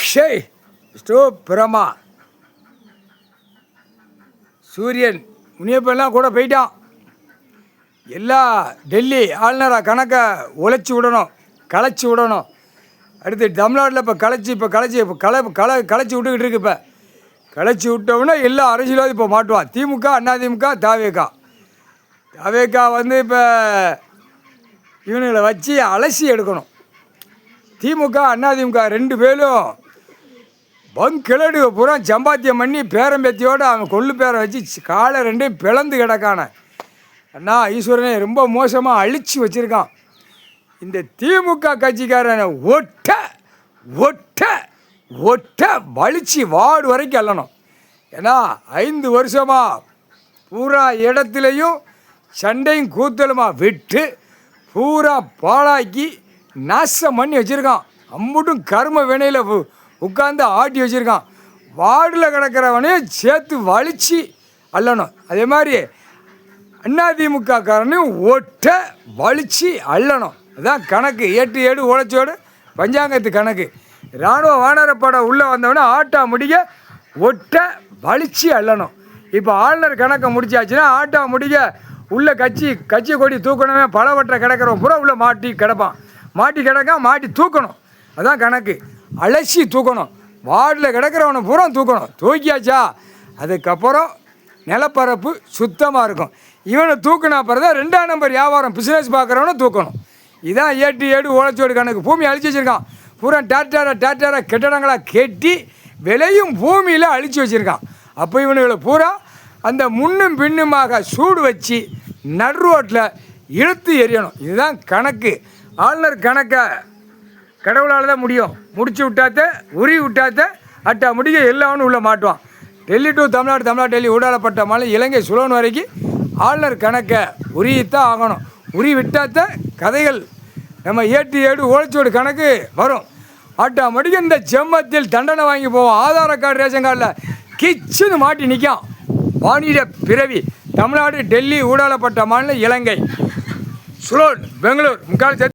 அக்ஷய் பிரமா சூரியன் முனியப்பெல்லாம் கூட போயிட்டான். எல்லா டெல்லி ஆளுநராக கணக்கை உழைச்சி விடணும், களைச்சி விடணும். அடுத்து தமிழ்நாட்டில் இப்போ களைச்சி களைச்சி விட்டுக்கிட்டு இருக்கு. இப்போ களைச்சி விட்டோம்னா எல்லா அரசியலும் இப்போ மாட்டுவான். திமுக, அதிமுக, தாவேக்கா வந்து இப்போ இவனுங்களை வச்சு அலசி எடுக்கணும். திமுக, அதிமுக ரெண்டு பேரும் பங்கிழடு பூரா சம்பாத்தியம் பண்ணி பேரம்பேத்தியோடு அவன் கொள்ளு பேரை வச்சு காலை ரெண்டையும் பிளந்து கிடக்கான. அண்ணா ஈஸ்வரனே ரொம்ப மோசமாக அழிச்சு வச்சுருக்கான். இந்த திமுக கட்சிக்காரனை ஒட்ட ஒட்ட ஒட்ட வலிச்சு வார்டு வரைக்கும் அள்ளணும். ஏன்னா 5 வருஷமாக பூரா இடத்துலையும் சண்டையும் கூத்தலுமா விட்டு பூரா பாழாக்கி நாசம் பண்ணி வச்சுருக்கான். அம்புட்டும் கரும வினையில் உட்காந்து ஆட்டி வச்சுருக்கான். வார்டில் கிடக்கிறவனே சேர்த்து வலிச்சு அள்ளணும். அதே மாதிரி அதிமுக காரனையும் ஒட்ட வலிச்சு அள்ளணும். அதுதான் கணக்கு. 8 உழைச்சோடு பஞ்சாங்கத்து கணக்கு. இராணுவ வானரப்படம் உள்ளே வந்தவொடனே ஆட்டா முடிக்க ஒட்ட வலிச்சு அள்ளணும். இப்போ ஆளுநர் கணக்கை முடிச்சாச்சுன்னா ஆட்டா முடிக்க உள்ள கட்சி கொடி தூக்கணுமே. பலவற்றை கிடக்கிறவன் பூரா உள்ளே மாட்டி கிடப்பான். மாட்டி மாட்டி தூக்கணும். அதான் கணக்கு. அலசி தூக்கணும். வார்டில் கிடக்கிறவனை பூரா தூக்கணும். தூக்கியாச்சா அதுக்கப்புறம் நிலப்பரப்பு சுத்தமாக இருக்கும். இவனை தூக்கினா பிறகு 2ஆம் நம்பர் வியாபாரம் பிஸ்னஸ் பார்க்குறவனை தூக்கணும். இதான் 8 உழைச்சோடு கணக்கு. பூமி அழிச்சு வச்சுருக்கான். பூரா டேட்டாரா கெட்டடங்களாக கெட்டி விலையும் பூமியில் அழிச்சு வச்சுருக்கான். அப்போ இவனுங்களை பூரா அந்த முன்னும் பின்னுமாக சூடு வச்சு நடு ரோட்டில் இழுத்து எறியணும். இதுதான் கணக்கு. ஆளுநர் கணக்கை கடவுளால் தான் முடியும். முடிச்சு விட்டாத்த உருவி விட்டாத்த அட்டா முடிக்க எல்லாவனும் உள்ளே மாட்டுவான். டெல்லி டு தமிழ்நாடு டெல்லி ஊடாலப்பட்ட மலை இலங்கை சுலோன் வரைக்கும் ஆளுநர் கணக்கை உரியத்தான் ஆகணும். உரி விட்டாத்த கதைகள் நம்ம 8 உழைச்சோடு கணக்கு வரும். ஆட்டா முடிக்க இந்த செம்மத்தில் தண்டனை வாங்கி போவோம். ஆதார கார்டு ரேஷன் கார்டில் கிச்சுன்னு மாட்டி நிற்கான். வானிட பிறவி தமிழ்நாடு டெல்லி ஊடாலப்பட்ட மாநிலம் இலங்கை சுலோன் பெங்களூர் முக்கால்